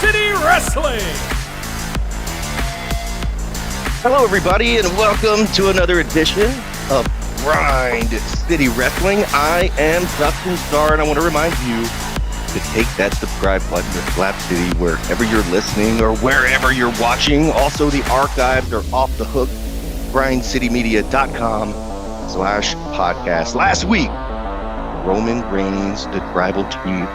City Wrestling. Hello, everybody, and welcome to another edition of Grind City Wrestling. I am Dustin Star, and I want to remind you to take that subscribe button to Slap City wherever you're listening or wherever you're watching. Also, the archives are off the hook. GrindCityMedia.com/podcast. Last week, Roman Reigns, the tribal chief,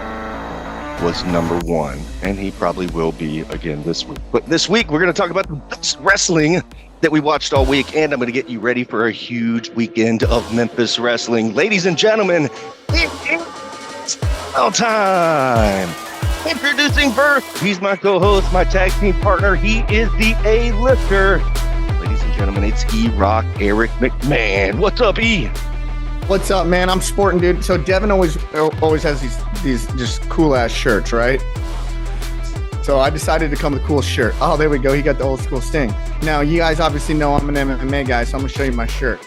was number one, and he probably will be again this week. But this week, we're going to talk about the best wrestling that we watched all week, and I'm going to get you ready for a huge weekend of Memphis wrestling. Ladies and gentlemen, it's all time. Introducing first, he's my co-host, my tag team partner. He is the A-lister. Ladies and gentlemen, it's E-Rock Eric McMahon. What's up, E? What's up, man? I'm sporting, dude. So Devin always has these just cool ass shirts, right? So I decided to come with a cool shirt. Oh, there we go. He got the old school Sting. Now you guys obviously know I'm an MMA guy, so I'm gonna show you my shirt.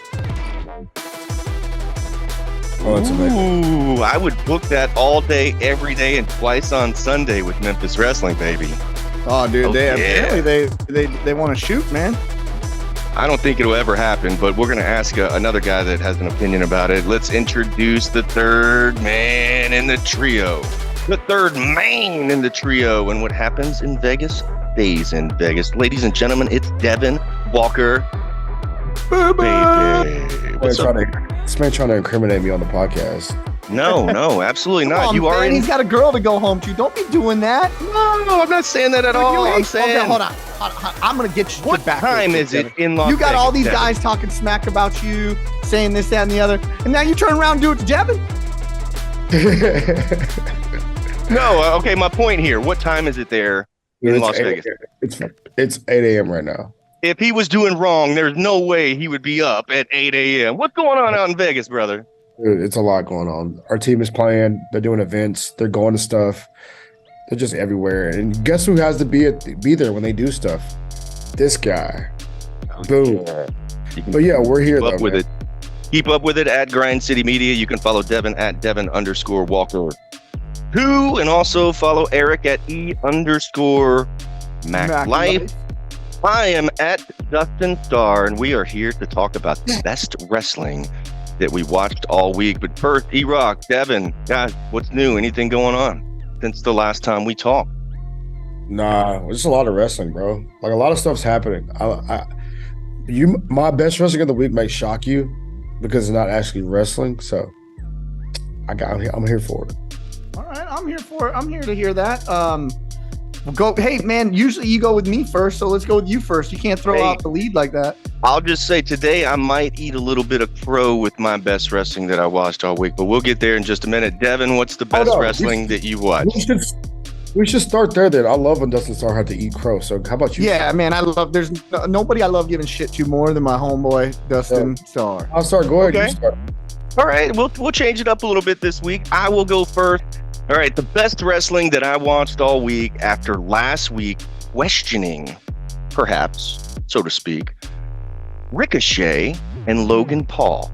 Oh, it's amazing. Ooh, I would book that all day, every day, and twice on Sunday with Memphis Wrestling, baby. Oh, dude, they want to shoot, man. I don't think it'll ever happen, but we're going to ask another guy that has an opinion about it. Let's introduce the third man in the trio. The third man in the trio. And what happens in Vegas stays in Vegas. Ladies and gentlemen, it's Devin Walker. Baby. What's up? This man trying to incriminate me on the podcast. No, absolutely not. You are. He's got a girl to go home to. Don't be doing that. No, I'm not saying that at all. I'm saying. Okay, hold on. I'm gonna get you. What time is it in Las Vegas? You got all these guys talking smack about you, saying this, that, and the other, and now you turn around and do it to Devin. No, okay. My point here. What time is it there in Las Vegas? It's 8 a.m. right now. If he was doing wrong, there's no way he would be up at 8 a.m. What's going on out in Vegas, brother? Dude, it's a lot going on. Our team is playing. They're doing events. They're going to stuff. They're just everywhere. And guess who has to be there when they do stuff? This guy. Boom. But yeah, we're here though. Keep up with it at Grind City Media. You can follow Devin at Devin_Walker 2, and also follow Eric at E_Mac Life. I am at Dustin Star, and we are here to talk about the best wrestling that we watched all week. But first, E-Rock, Devin, guys, what's new? Anything going on since the last time we talked? Nah, just a lot of wrestling, bro. Like a lot of stuff's happening. My best wrestling of the week may shock you because it's not actually wrestling. So I'm here for it. All right, I'm here for it. I'm here to hear that. Hey, man, usually you go with me first, so let's go with you first. You can't throw out the lead like that. I'll just say today I might eat a little bit of crow with my best wrestling that I watched all week, but we'll get there in just a minute. Devin, what's the best wrestling that you watched? We should start there then. I love when Dustin Star had to eat crow, so how about you? Yeah, man, there's nobody I love giving shit to more than my homeboy, Dustin Star. I'll start. Go ahead. Okay. You start. All right, we'll change it up a little bit this week. I will go first. All right, the best wrestling that I watched all week after last week questioning, perhaps, so to speak, Ricochet and Logan Paul.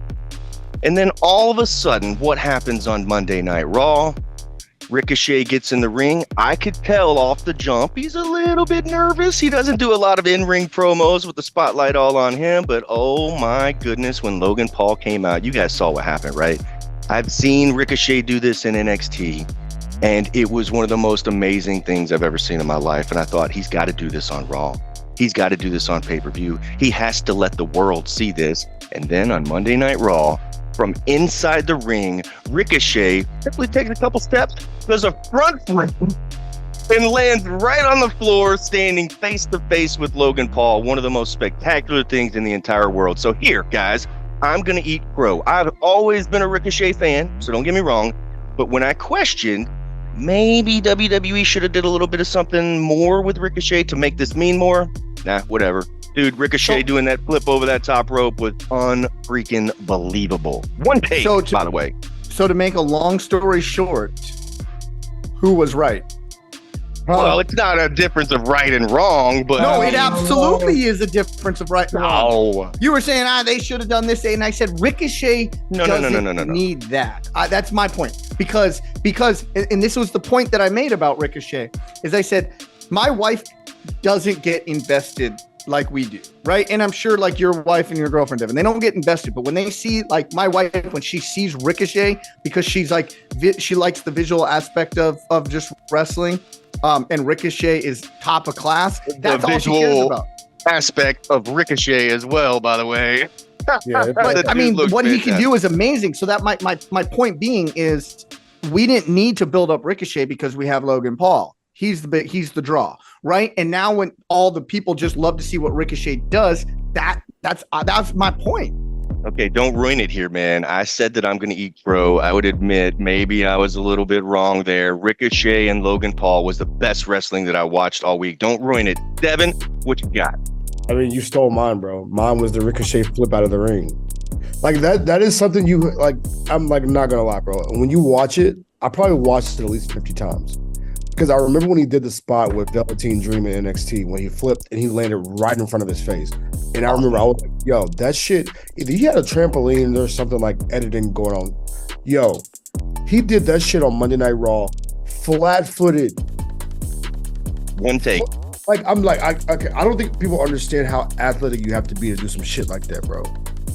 And then all of a sudden, what happens on Monday Night Raw? Ricochet gets in the ring. I could tell off the jump he's a little bit nervous. He doesn't do a lot of in-ring promos with the spotlight all on him, but oh my goodness, when Logan Paul came out, you guys saw what happened, right? I've seen Ricochet do this in NXT, and it was one of the most amazing things I've ever seen in my life. And I thought, he's got to do this on Raw. He's got to do this on pay-per-view. He has to let the world see this. And then on Monday Night Raw, from inside the ring, Ricochet simply takes a couple steps, does a front flip, and lands right on the floor, standing face to face with Logan Paul. One of the most spectacular things in the entire world. So here, guys, I'm going to eat crow. I've always been a Ricochet fan, so don't get me wrong. But when I questioned, maybe WWE should have did a little bit of something more with Ricochet to make this mean more. Nah, whatever. Dude, Ricochet doing that flip over that top rope was unfreaking believable. One take, by the way. So to make a long story short, who was right? Well, it's not a difference of right and wrong, but no, it absolutely is a difference of right and wrong. No. You were saying, they should have done this, and I said Ricochet doesn't need that. That's my point. Because, and this was the point that I made about Ricochet, is I said, my wife doesn't get invested like we do, right? And I'm sure like your wife and your girlfriend, Devin, they don't get invested. But when they see, like my wife, when she sees Ricochet, because she's like, she likes the visual aspect of just wrestling, and Ricochet is top of class. That's all she cares about. Aspect of Ricochet as well, by the way. Yeah, But I mean, what fantastic. he can do is amazing. So that my point being is, we didn't need to build up Ricochet because we have Logan Paul. He's the draw, right? And now when all the people just love to see what Ricochet does, that's my point. Okay, don't ruin it here, man. I said that I'm going to eat crow. I would admit maybe I was a little bit wrong there. Ricochet and Logan Paul was the best wrestling that I watched all week. Don't ruin it. Devin, what you got? I mean, you stole mine, bro. Mine was the Ricochet flip out of the ring. Like that is something you like. I'm like not gonna lie, bro. When you watch it, I probably watched it at least 50 times. Because I remember when he did the spot with Velveteen Dream in NXT when he flipped and he landed right in front of his face. And I remember I was like, yo, that shit, either he had a trampoline or something like editing going on. Yo, he did that shit on Monday Night Raw, flat-footed. One take. Like, I'm like, I don't think people understand how athletic you have to be to do some shit like that, bro.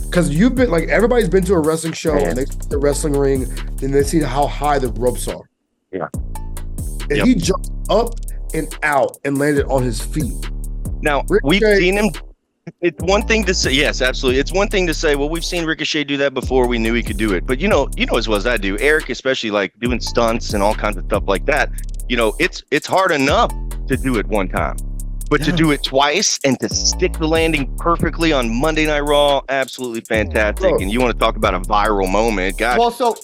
Because you've been, like, everybody's been to a wrestling show and they see the wrestling ring and they see how high the ropes are. Yeah. And he jumped up and out and landed on his feet. Now, we've seen him. It's one thing to say, yes, absolutely. It's one thing to say, well, we've seen Ricochet do that before. We knew he could do it. But you know as well as I do, Eric, especially like doing stunts and all kinds of stuff like that. You know, it's hard enough to do it one time. But to do it twice and to stick the landing perfectly on Monday Night Raw, absolutely fantastic. And you want to talk about a viral moment. God, Well, so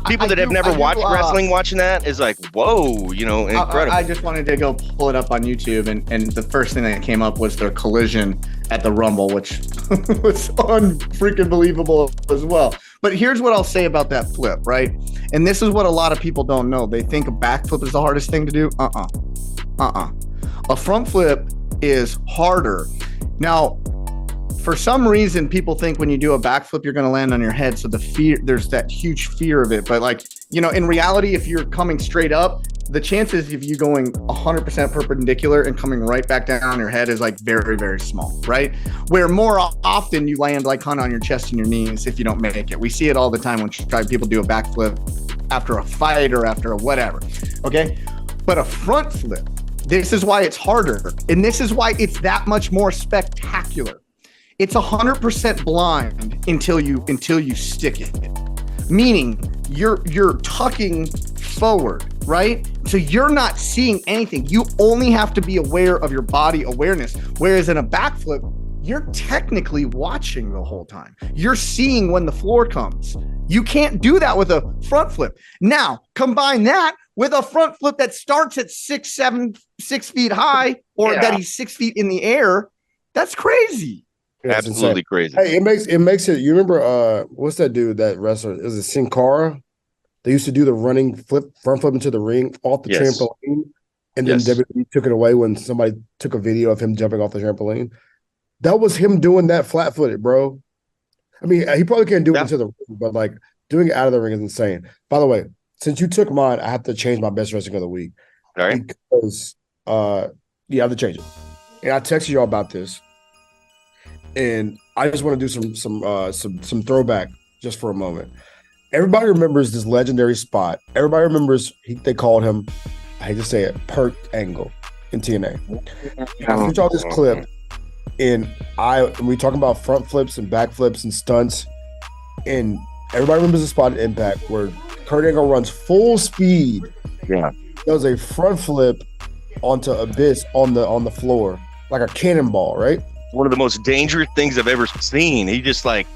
people that have never watched wrestling watching that is like, whoa, you know, incredible. I just wanted to go pull it up on YouTube, and the first thing that came up was their collision at the Rumble, which was unfreaking believable as well. But here's what I'll say about that flip, right? And this is what a lot of people don't know. They think a backflip is the hardest thing to do. A front flip is harder. Now, for some reason, people think when you do a backflip, you're going to land on your head. So there's that huge fear of it. But like, you know, in reality, if you're coming straight up, the chances of you going 100% perpendicular and coming right back down on your head is like very, very small, right? Where more often you land like kind of on your chest and your knees if you don't make it. We see it all the time when people do a backflip after a fight or after a whatever, okay? But a front flip, this is why it's harder. And this is why it's that much more spectacular. It's 100% blind until you stick it. Meaning you're tucking forward, right? So you're not seeing anything. You only have to be aware of your body awareness. Whereas in a backflip, you're technically watching the whole time. You're seeing when the floor comes. You can't do that with a front flip. Now, combine that with a front flip that starts at 6 feet high, or that he's 6 feet in the air. That's crazy. Yeah, absolutely crazy. Hey, it makes it. You remember what's that dude, that wrestler? Is it Sin Cara? They used to do the running front flip into the ring off the trampoline, and then WWE took it away when somebody took a video of him jumping off the trampoline. That was him doing that flat-footed, bro. I mean, he probably can't do it into the ring, but like doing it out of the ring is insane. By the way, since you took mine, I have to change my best wrestling of the week. All right. Because I have to change it. And I texted y'all about this. And I just want to do some throwback just for a moment. Everybody remembers this legendary spot. Everybody remembers they called him, I hate to say it, Perk Angle in TNA. I put y'all this clip, and we talking about front flips and back flips and stunts, and everybody remembers the spot at Impact where Kurt Angle runs full speed. Yeah. Does a front flip onto Abyss on the floor like a cannonball, right? One of the most dangerous things I've ever seen. He just like,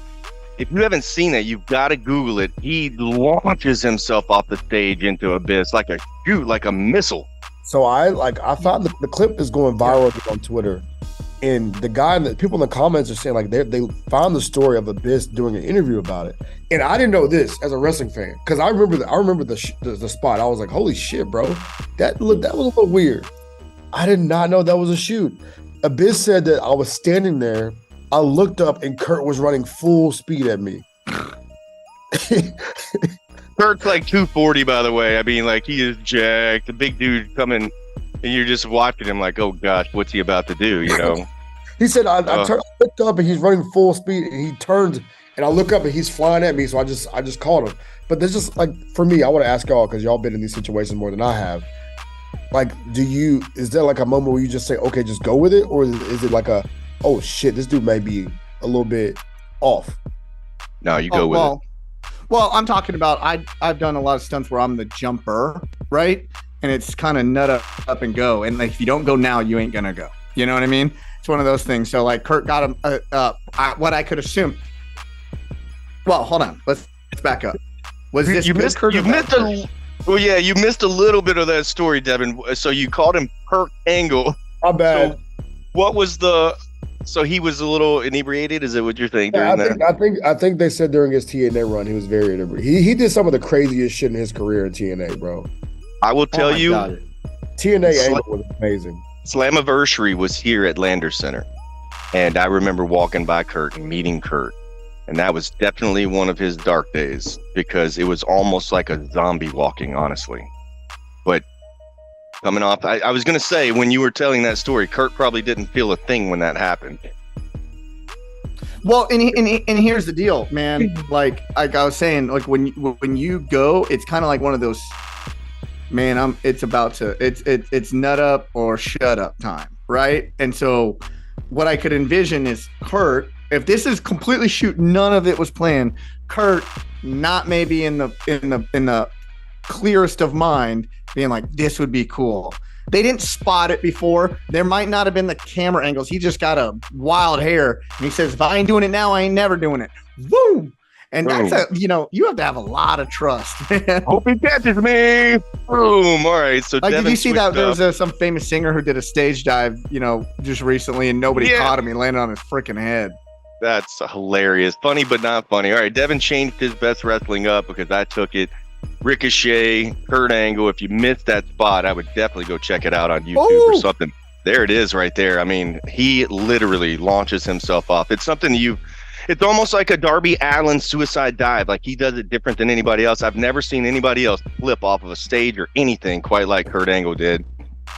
if you haven't seen it, you've got to Google it. He launches himself off the stage into Abyss like a missile. So I thought the clip is going viral on Twitter, and the people in the comments are saying like they found the story of Abyss doing an interview about it, and I didn't know this as a wrestling fan because I remember the spot. I was like, holy shit, bro, that was a little weird. I did not know that was a shoot. Abyss said that I was standing there. I looked up and Kurt was running full speed at me. Kurt's like 240, by the way. I mean, like, he is jacked. The big dude coming and you're just watching him like, oh gosh, what's he about to do? You know. He said, I looked up and he's running full speed and he turned and I look up and he's flying at me. So I just called him. But there's just like, for me, I want to ask y'all, because y'all been in these situations more than I have. Like, is there like a moment where you just say, okay, just go with it? Or is it like oh shit, this dude may be a little bit off? No, you go with it. Well, I'm talking about, I've done a lot of stunts where I'm the jumper, right? And it's kind of nut up and go. And like, if you don't go now, you ain't going to go. You know what I mean? It's one of those things. So like Kurt got him, what I could assume. Well, hold on. Let's back up. Was this you missed a little bit of that story, Devin. So you called him Kurt Angle. My bad. So he was a little inebriated. Is that what you're thinking? Yeah, I think they said during his TNA run he was very inebriated. He did some of the craziest shit in his career in TNA, bro. I will tell you, TNA Angle was amazing. Slammiversary was here at Landers Center, and I remember walking by Kurt and meeting Kurt, and that was definitely one of his dark days because it was almost like a zombie walking, honestly. But coming off, I was going to say, when you were telling that story, Kurt probably didn't feel a thing when that happened. Well, and here's the deal, man. Like I was saying, like when you go, it's kind of like one of those, man, it's nut up or shut up time, right? And so what I could envision is Kurt, if this is completely shoot, none of it was planned, Kurt not maybe in the clearest of mind being like, this would be cool. They didn't spot it before. There might not have been the camera angles. He just got a wild hair and he says, if I ain't doing it now, I ain't never doing it. Boom. And that's you have to have a lot of trust, man. Hope he catches me. Boom. All right. So like, did you see that there was some famous singer who did a stage dive, just recently, and nobody caught him. He landed on his freaking head. That's hilarious. Funny, but not funny. All right. Devin changed his best wrestling up because I took it. Ricochet, Kurt Angle. If you missed that spot, I would definitely go check it out on YouTube or something. There it is right there. I mean, he literally launches himself off. It's something it's almost like a Darby Allin suicide dive. Like, he does it different than anybody else. I've never seen anybody else flip off of a stage or anything quite like Kurt Angle did.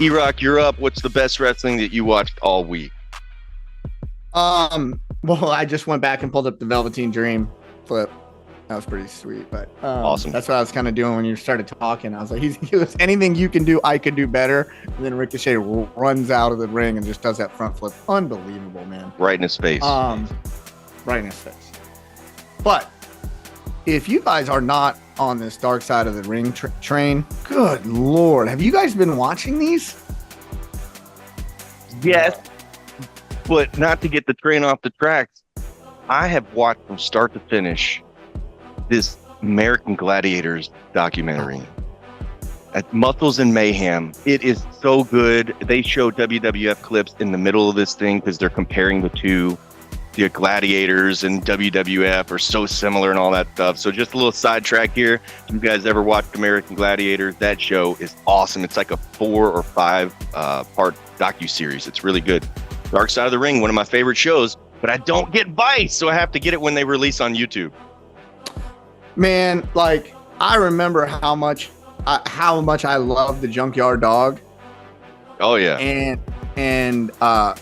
E-Rock, you're up. What's the best wrestling that you watched all week? Well, I just went back and pulled up the Velveteen Dream flip. That was pretty sweet, but awesome. That's what I was kind of doing when you started talking. I was like, he was anything you can do, I could do better. And then Ricochet runs out of the ring and just does that front flip. Unbelievable, man. Right in his face. Right in his face. But if you guys are not on this dark side of the ring train, good Lord, have you guys been watching these? Yes, but not to get the train off the tracks. I have watched from start to finish this American Gladiators documentary at Muscles and Mayhem. It is so good. They show WWF clips in the middle of this thing because they're comparing the two. The Gladiators and WWF are so similar and all that stuff. So just a little sidetrack here. If you guys ever watched American Gladiators, that show is awesome. It's like a 4 or 5 part docuseries. It's really good. Dark Side of the Ring, one of my favorite shows, but I don't get Vice, so I have to get it when they release on YouTube. Man, like, I remember how much I love the Junkyard Dog. Oh yeah. And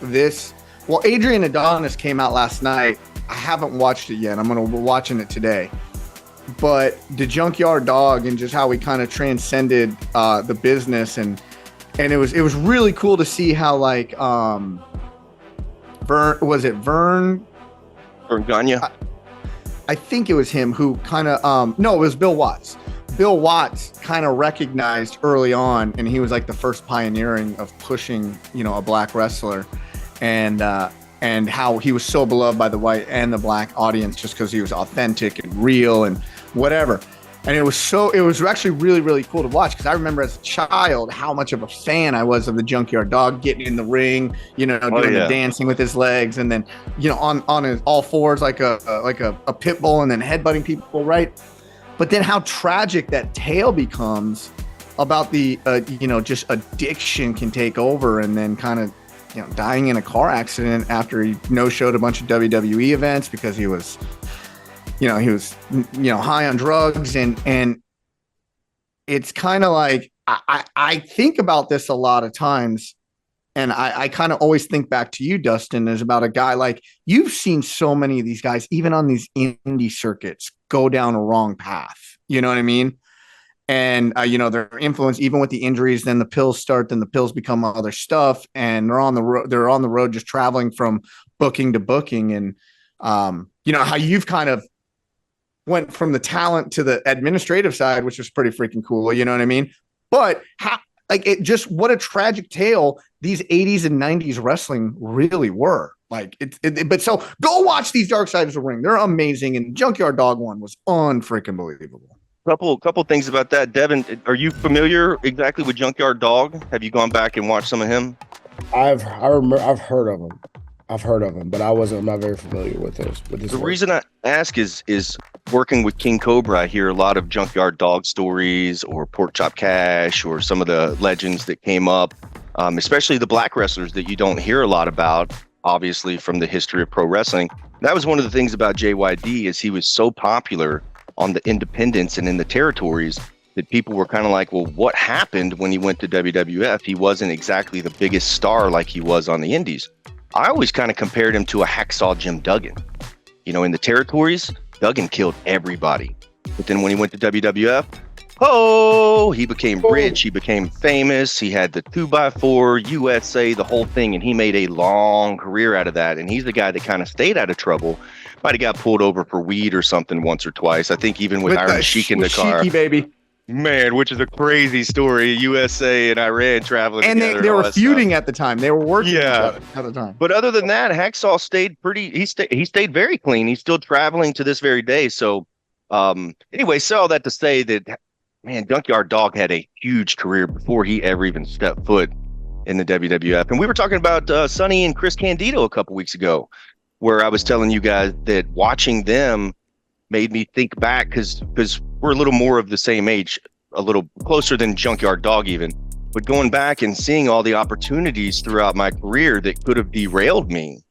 this, well, Adrian Adonis came out last night. I haven't watched it yet. I'm gonna be watching it today. But the Junkyard Dog and just how he kind of transcended the business, and it was really cool to see how, like, Vern Gagne? I think it was him who kind of no, it was Bill Watts. Bill Watts kind of recognized early on, and he was like the first pioneering of pushing, a black wrestler, and how he was so beloved by the white and the black audience just because he was authentic and real and whatever. And it was actually really, really cool to watch, because I remember as a child how much of a fan I was of the Junkyard Dog, getting in the ring, doing the dancing with his legs, and then, on his all fours like a pit bull, and then headbutting people, right? But then how tragic that tale becomes about the, just addiction can take over, and then kind of, dying in a car accident after he no-showed a bunch of WWE events because he was high on drugs, and it's kind of like, I think about this a lot of times, and I kind of always think back to you, Dustin, is about a guy like you've seen so many of these guys, even on these indie circuits, go down a wrong path. You know what I mean? And their influence, even with the injuries, then the pills start, then the pills become other stuff, and they're on the road. They're on the road, just traveling from booking to booking, and how you've kind of went from the talent to the administrative side, which was pretty freaking cool. You know what I mean? But what a tragic tale these 80s and 90s wrestling really were. But so go watch these Dark Sides of the Ring. They're amazing. And Junkyard Dog one was unfreaking believable. Couple things about that. Devin, are you familiar exactly with Junkyard Dog? Have you gone back and watched some of him? I've heard of him. But I'm not very familiar with this. The reason I ask is working with King Cobra, I hear a lot of Junkyard Dog stories or Pork Chop Cash or some of the legends that came up, especially the black wrestlers that you don't hear a lot about, obviously, from the history of pro wrestling. That was one of the things about JYD is he was so popular on the independents and in the territories that people were kind of like, well, what happened when he went to WWF? He wasn't exactly the biggest star like he was on the indies. I always kind of compared him to a hacksaw Jim Duggan. In the territories, Duggan killed everybody. But then when he went to WWF, he became rich, he became famous, he had the 2x4, USA, the whole thing, and he made a long career out of that. And he's the guy that kind of stayed out of trouble. Might have got pulled over for weed or something once or twice. I think even with Iron Sheik in the car. Sheiky, baby. Man, which is a crazy story. USA and Iran traveling and together. And they were feuding at the time. They were working at the time. But other than that, Hacksaw stayed he stayed very clean. He's still traveling to this very day. So anyway, all that to say that, man, Junkyard Dog had a huge career before he ever even stepped foot in the WWF. And we were talking about Sonny and Chris Candido a couple weeks ago, where I was telling you guys that watching them made me think back because we're a little more of the same age, a little closer than Junkyard Dog even, but going back and seeing all the opportunities throughout my career that could have derailed me,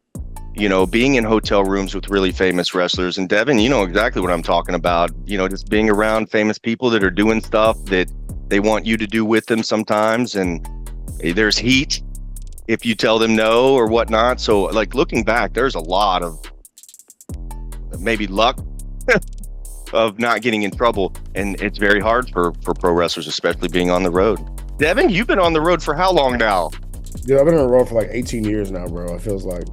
being in hotel rooms with really famous wrestlers. And Devin, you know exactly what I'm talking about, just being around famous people that are doing stuff that they want you to do with them sometimes. And there's heat if you tell them no or whatnot. So looking back, there's a lot of maybe luck of not getting in trouble, and it's very hard for pro wrestlers, especially being on the road. Devin, you've been on the road for how long now? Dude, I've been on the road for 18 years now, bro. It feels like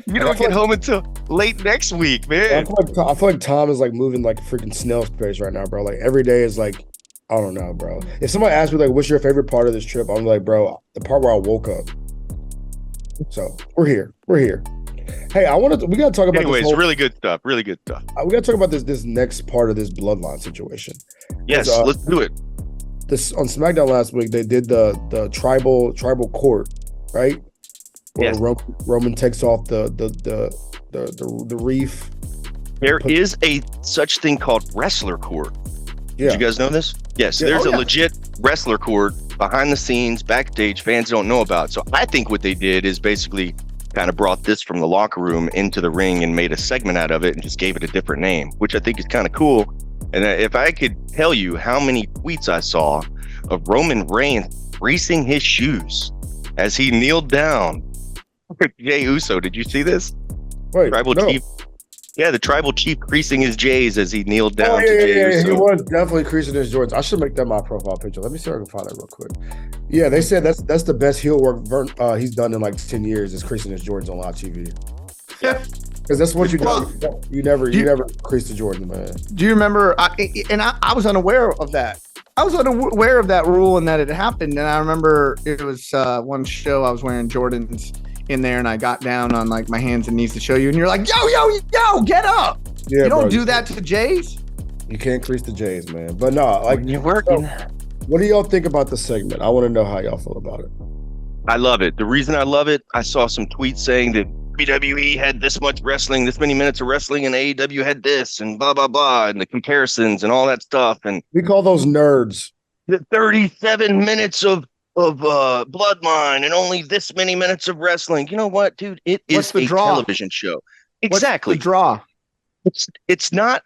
you don't get home until late next week, man. I feel like Tom is moving freaking snail space right now, bro. Every day is I don't know, bro. If somebody asks me what's your favorite part of this trip, I'm like, bro, the part where I woke up. So we're here. Hey, we gotta talk about. Anyways, really good stuff. We gotta talk about this next part of this bloodline situation. Yes, let's do it. This on SmackDown last week, they did the tribal court, right? Where yes. Roman takes off the reef. There is a such thing called wrestler court. Yeah. Did you guys know this? Yes, there's a legit wrestler court behind the scenes, backstage, fans don't know about. So I think what they did is basically kind of brought this from the locker room into the ring and made a segment out of it and just gave it a different name, which I think is kind of cool. And if I could tell you how many tweets I saw of Roman Reigns greasing his shoes as he kneeled down with Jey Uso. Did you see this? Wait, Chief. Yeah, the tribal chief creasing his J's as he kneeled down to Jey Uso. He was definitely creasing his Jordans. I should make that my profile picture. Let me see if I can find that real quick. Yeah, they said that's the best heel work he's done in 10 years is creasing his Jordans on live TV. Yeah. Because that's what you do. You never crease the Jordan, man. Do you remember? I was unaware of that. I was unaware of that rule and that it happened. And I remember it was one show I was wearing Jordans in there, and I got down on my hands and knees to show you, and you're like, yo, get up. Yeah, you don't do that to Jays. You can't crease the Jays, man. But no, you're working. So, what do y'all think about the segment? I want to know how y'all feel about it. I love it. The reason I love it, I saw some tweets saying that WWE had this much wrestling, this many minutes of wrestling, and AEW had this, and blah, blah, blah, and the comparisons and all that stuff. And we call those nerds. The 37 minutes of Bloodline and only this many minutes of wrestling. You know what, dude? It is a television show. Exactly. What's the draw? It's not.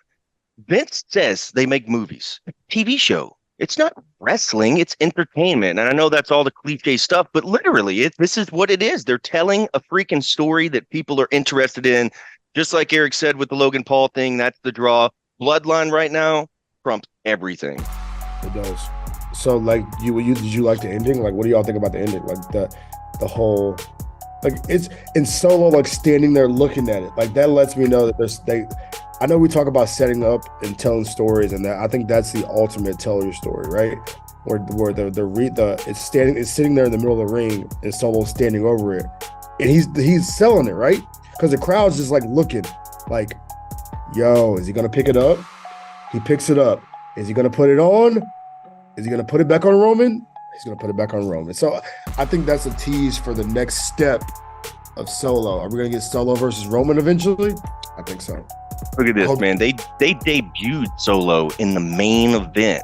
Vince says they make movies. TV show. It's not wrestling, it's entertainment. And I know that's all the cliche stuff, but literally, this is what it is. They're telling a freaking story that people are interested in. Just like Eric said with the Logan Paul thing, that's the draw. Bloodline right now trumps everything. It does. So, like, did you like the ending? Like, what do y'all think about the ending? Like the whole, like, it's in Solo, like standing there looking at it. Like, that lets me know that I know we talk about setting up and telling stories, and that I think that's the ultimate tell your story, right? Where it's sitting there in the middle of the ring, and Solo's standing over it, and he's selling it, right? Because the crowd's just like looking, like, yo, is he gonna pick it up? He picks it up. Is he gonna put it on? Is he gonna put it back on Roman? He's gonna put it back on Roman. So I think that's a tease for the next step of Solo. Are we gonna get Solo versus Roman eventually? I think so. Look at this, man. They debuted Solo in the main event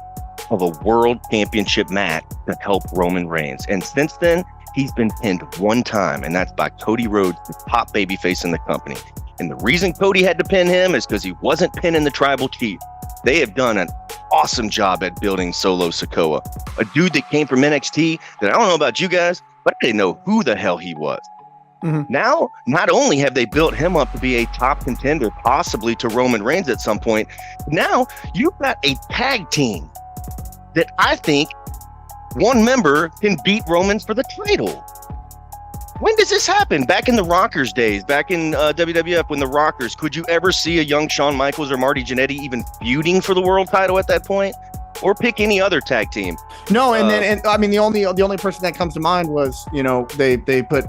of a world championship match to help Roman Reigns. And since then, he's been pinned one time, and that's by Cody Rhodes, the top babyface in the company. And the reason Cody had to pin him is because he wasn't pinning the tribal chief. They have done an awesome job at building Solo Sikoa, a dude that came from NXT that I don't know about you guys, but I didn't know who the hell he was. Mm-hmm. Now, not only have they built him up to be a top contender, possibly to Roman Reigns at some point, now you've got a tag team that I think one member can beat Romans for the title. When does this happen? Back in the Rockers days, back in WWF, when the Rockers, could you ever see a young Shawn Michaels or Marty Jannetty even feuding for the world title at that point? Or pick any other tag team? No, and I mean the only person that comes to mind was, you know, they put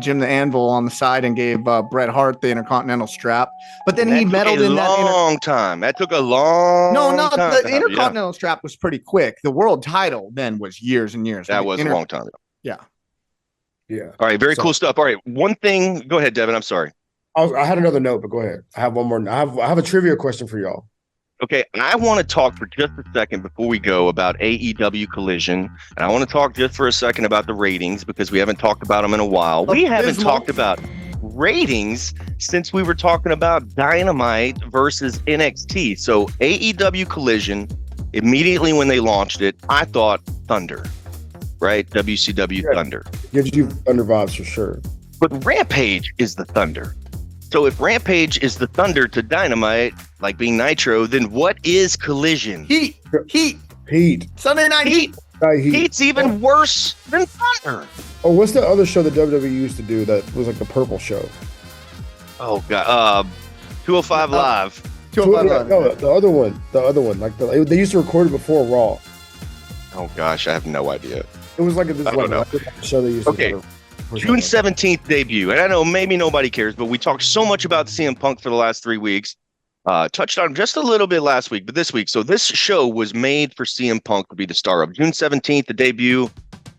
Jim the Anvil on the side and gave Bret Hart the Intercontinental strap, but then he meddled in that long time. That took a long time. The Intercontinental strap was pretty quick. The world title then was years and years. That was a long time ago. Yeah. Yeah. All right. Very cool stuff. All right. One thing. Go ahead, Devin. I'm sorry. I had another note, but go ahead. I have one more. I have a trivia question for y'all. Okay. I want to talk for just a second before we go about AEW Collision. And I want to talk just for a second about the ratings because we haven't talked about them in a while. We haven't talked about ratings since we were talking about Dynamite versus NXT. So AEW Collision, immediately when they launched it, I thought Thunder. Right? WCW Thunder. Gives you Thunder vibes for sure. But Rampage is the Thunder. So if Rampage is the Thunder to Dynamite, like being Nitro, then what is Collision? Heat. Sunday Night Heat. Heat's even worse than Thunder. Oh, what's the other show that WWE used to do that was like the purple show? Oh, God. 205 Live. 205 Live. No, the other one. Like they used to record it before Raw. Oh, gosh. I have no idea. It was like a show they used to do. June 17th debut. And I know maybe nobody cares, but we talked so much about CM Punk for the last 3 weeks. Touched on just a little bit last week, but this week. So this show was made for CM Punk to be the star of. June 17th, the debut,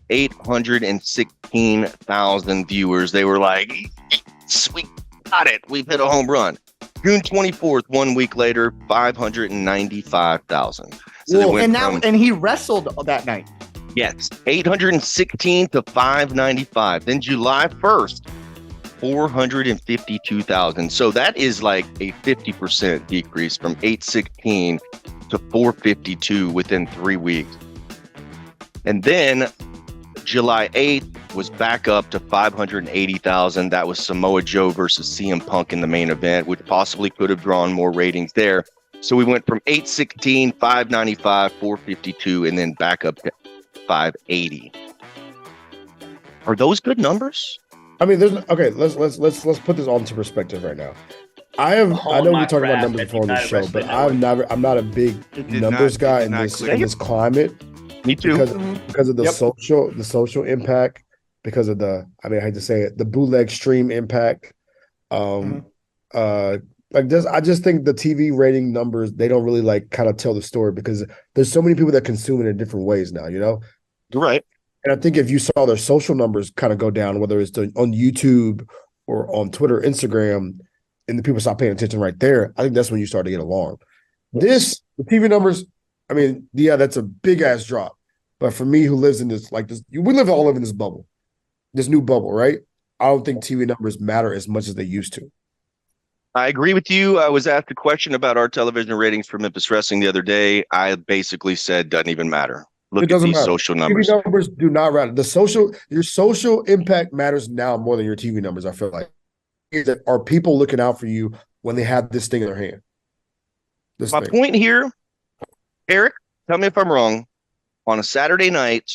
816,000 viewers. They were like, yes, we got it. We've hit a home run. June 24th, 1 week later, 595,000. So and he wrestled that night. Yes, 816 to 595. Then July 1st, 452,000. So that is like a 50% decrease from 816 to 452 within 3 weeks. And then July 8th was back up to 580,000. That was Samoa Joe versus CM Punk in the main event, which possibly could have drawn more ratings there. So we went from 816, 595, 452, and then back up to 580. Are those good numbers? I mean, let's put this all into perspective right now. I know we talked about numbers before on the show, but I'm not a big numbers guy in this climate. Me too. Because of the social impact, because of I hate to say it, the bootleg stream impact. Like this, I just think the TV rating numbers, they don't really like kind of tell the story because there's so many people that consume it in different ways now, you know? You're right. And I think if you saw their social numbers kind of go down, whether it's on YouTube or on Twitter, Instagram, and the people stop paying attention right there, I think that's when you start to get alarmed. The TV numbers, I mean, yeah, that's a big ass drop. But for me, who lives in this, we all live in this bubble, this new bubble, right? I don't think TV numbers matter as much as they used to. I agree with you. I was asked a question about our television ratings for Memphis Wrestling the other day. I basically said, doesn't even matter. Look It at doesn't these matter. social TV numbers. numbers do not matter. Your social impact matters now more than your TV numbers. I feel like are people looking out for you when they have this thing in their hand? My point here, Eric, tell me if I'm wrong. On a Saturday night,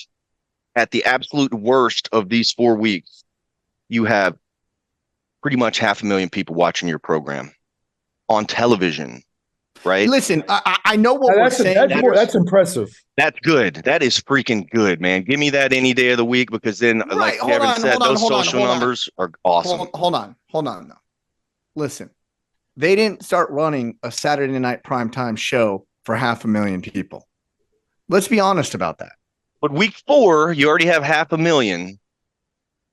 at the absolute worst of these 4 weeks, you have pretty much 500,000 people watching your program on television, right? Listen, I know what we're saying. That's impressive. That's good. That is freaking good, man. Give me that any day of the week because then, like Kevin said, those social numbers are awesome. Hold on. No. Listen, they didn't start running a Saturday night primetime show for 500,000 people. Let's be honest about that. But week 4, you already have 500,000.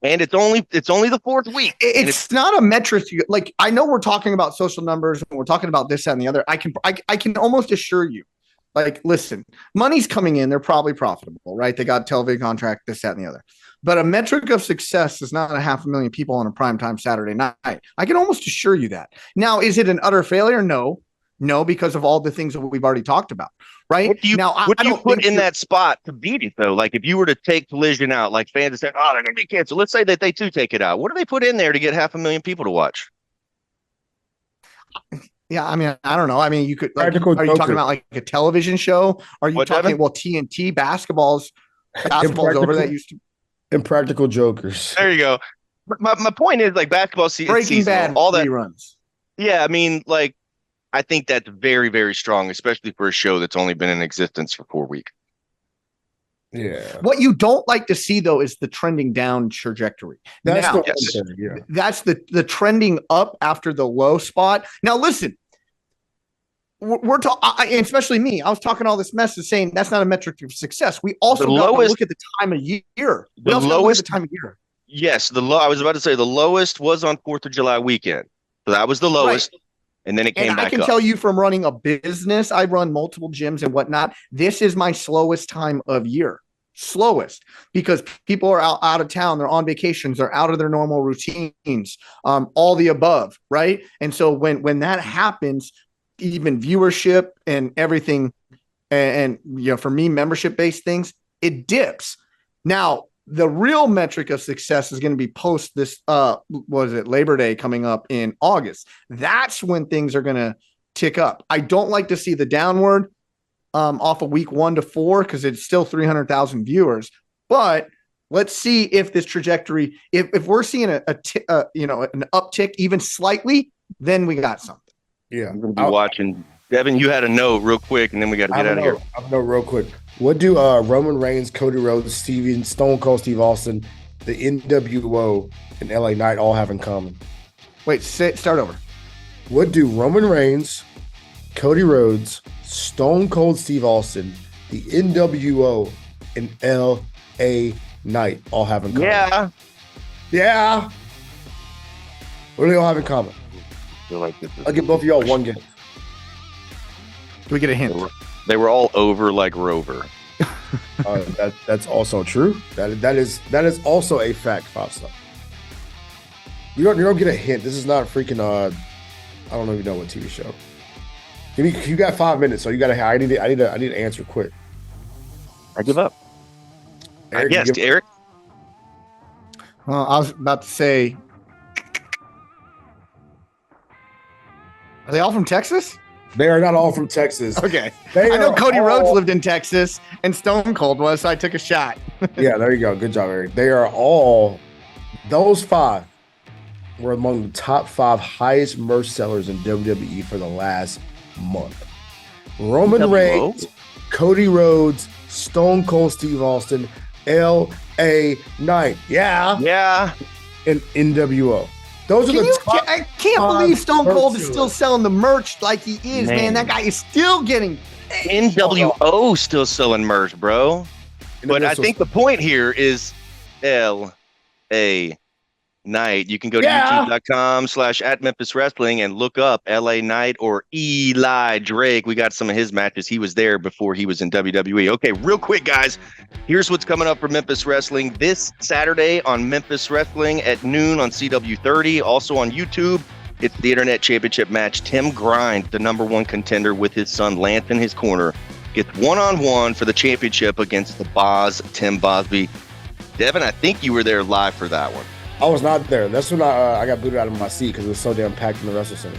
And it's only the 4th week. It's not a metric. Like, I know we're talking about social numbers and we're talking about this, that, and the other. I can almost assure you, like, listen, money's coming in. They're probably profitable, right? They got a television contract, this, that, and the other. But a metric of success is not 500,000 people on a primetime Saturday night. I can almost assure you that. Now, is it an utter failure? No, because of all the things that we've already talked about. Right. What do you put in that spot to beat it, though? Like, if you were to take Collision out, like fans say, oh, they're going to be canceled. Let's say that they too take it out. What do they put in there to get 500,000 people to watch? Yeah, I mean, I don't know. I mean, you could. Like, Practical are you talking about like a television show? Are you talking? Devin? Well, TNT basketball's over. That used to. Impractical Jokers. There you go. My point is, like, basketball Breaking season, Bad, all that reruns. Yeah, I mean, like, I think that's very, very strong, especially for a show that's only been in existence for 4 weeks. Yeah. What you don't like to see, though, is the trending down trajectory. That's that's the trending up after the low spot. Now, listen, we're talking, especially me. I was talking all this mess of saying that's not a metric of success. We also got to look at the time of year. The lowest time of year. Yes, I was about to say the lowest was on 4th of July weekend. So that was the lowest. Right. And then it came back up. I can tell you from running a business, I run multiple gyms and whatnot. This is my slowest time of year. Slowest, because people are out of town. They're on vacations. They're out of their normal routines, all the above. Right. And so when that happens, even viewership and everything, and for me, membership based things, it dips. Now, the real metric of success is going to be post this, Labor Day coming up in August. That's when things are going to tick up. I don't like to see the downward off of week 1 to 4 because it's still 300,000 viewers. But let's see if this trajectory, if we're seeing an uptick even slightly, then we got something. Yeah, I'm going to be watching. Devin, you had a note real quick, and then we got to get out of here. I have a note real quick. What do Roman Reigns, Cody Rhodes, Stone Cold Steve Austin, the NWO, and LA Knight all have in common? Wait, start over. What do Roman Reigns, Cody Rhodes, Stone Cold Steve Austin, the NWO, and LA Knight all have in common? Yeah. What do they all have in common? I'll give both of y'all one guess. Do we get a hint? They were all over like Rover. That's also true. That is also a fact, Fausto. You don't get a hint. This is not a freaking I don't even know what TV show. You got 5 minutes, so you gotta. I need to answer quick. I give up. Eric, Eric. Well, I was about to say, are they all from Texas? They are not all from Texas. Okay. I know Cody Rhodes lived in Texas and Stone Cold was, so I took a shot. Yeah, there you go. Good job, Eric. They are all, those 5 were among the top 5 highest merch sellers in WWE for the last month. Roman Reigns, Cody Rhodes, Stone Cold Steve Austin, LA Knight. Yeah. And NWO. Those are the top. I can't believe Stone Cold is still selling the merch like he is, man. That guy is still getting NWO still selling merch, bro. But I think the point here is LA Knight. You can go to youtube.com/@Memphis Wrestling and look up LA Knight or Eli Drake. We got some of his matches. He was there before he was in WWE. Okay, real quick, guys. Here's what's coming up for Memphis Wrestling this Saturday on Memphis Wrestling at noon on CW30. Also on YouTube, It's the Internet Championship match. Tim Grind, the number one contender with his son Lance in his corner, gets one-on-one for the championship against the Boz, Tim Bosby. Devin, I think you were there live for that one. I was not there. That's when I got booted out of my seat because it was so damn packed in the Wrestle Center.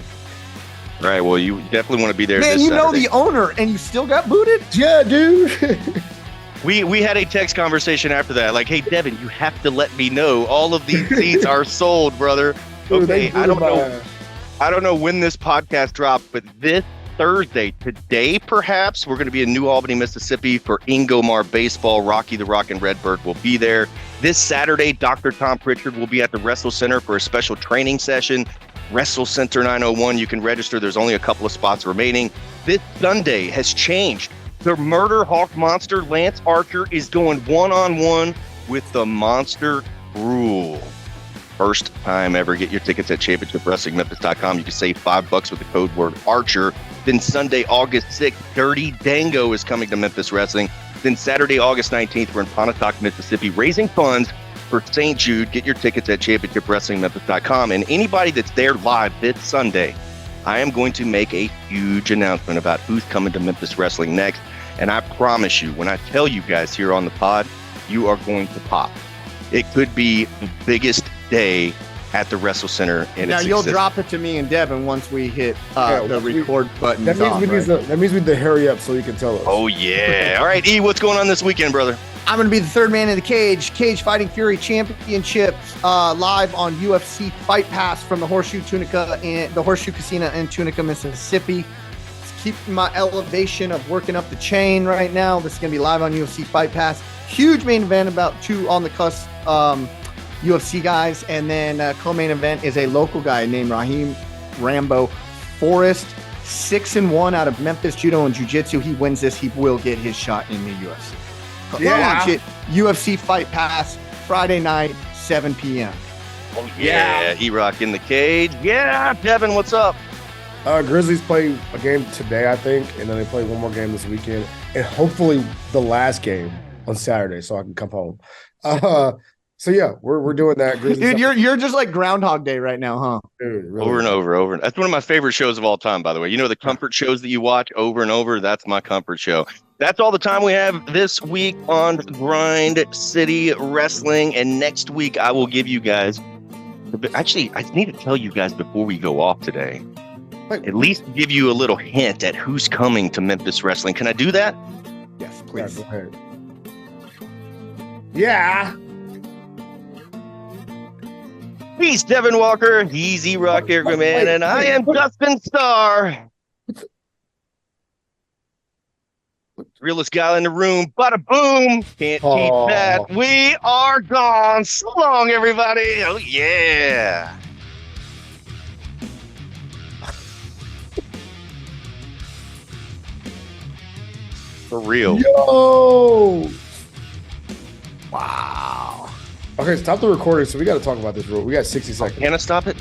All right, well, you definitely want to be there. Man, this you know Saturday. the owner, and you still got booted? Yeah, dude. We had a text conversation after that, like, hey, Devin, you have to let me know all of these seats are sold, brother. Dude, Okay, they booted I don't know when this podcast dropped, but this Thursday, today perhaps, we're going to be in New Albany, Mississippi for Ingomar Baseball. Rocky the Rock and Redbird will be there. This Saturday, Dr. Tom Pritchard will be at the Wrestle Center for a special training session. Wrestle Center 901, you can register. There's only a couple of spots remaining. This Sunday has changed. The Murder Hawk Monster, Lance Archer, is going one-on-one with the Monster Rule. First time ever. Get your tickets at championshipwrestlingmemphis.com. You can save $5 with the code word Archer. Then Sunday, August 6th, Dirty Dango is coming to Memphis Wrestling. Then Saturday, August 19th, we're in Pontotoc, Mississippi, raising funds for St. Jude. Get your tickets at championshipwrestlingmemphis.com. And anybody that's there live this Sunday, I am going to make a huge announcement about who's coming to Memphis Wrestling next. And I promise you, when I tell you guys here on the pod, you are going to pop. It could be the biggest day at the Wrestle Center in Now its you'll existence. drop it to me and Devin once we hit the record button. That means we need to hurry up so you can tell us. Oh, yeah. All right, E, what's going on this weekend, brother? I'm going to be the third man in the Cage Fighting Fury Championship live on UFC Fight Pass from the Horseshoe Casino in Tunica, Mississippi. Keeping my elevation of working up the chain right now. This is going to be live on UFC Fight Pass. Huge main event, about two on the cusp UFC guys. And then co-main event is a local guy named Raheem Rambo Forrest. 6-1 out of Memphis Judo and Jiu-Jitsu. He wins this, he will get his shot in the UFC. Yeah. Watch it. UFC Fight Pass, Friday night, 7 p.m. Oh, yeah. E-Rock in the cage. Yeah, Devin, what's up? Grizzlies play a game today, I think, and then they play one more game this weekend, and hopefully the last game on Saturday, so I can come home. So yeah, we're doing that. Dude, you're just like Groundhog Day right now, huh? Dude, really. Over and over. That's one of my favorite shows of all time, by the way. You know, the comfort shows that you watch over and over, that's my comfort show. That's all the time we have this week on Grind City Wrestling, and next week I will give you guys, actually, I need to tell you guys before we go off today, at least give you a little hint at who's coming to Memphis Wrestling. Can I do that? Yes, please. Yeah, go ahead. Yeah. He's Devin Walker, he's E-Rock Airman, and I am Dustin Starr. Realest guy in the room. Bada boom. Can't keep that. We are gone. So long, everybody. Oh, yeah. For real. Yo. Wow. Okay, stop the recording. So we got to talk about this rule. We got 60 seconds. Can I stop it?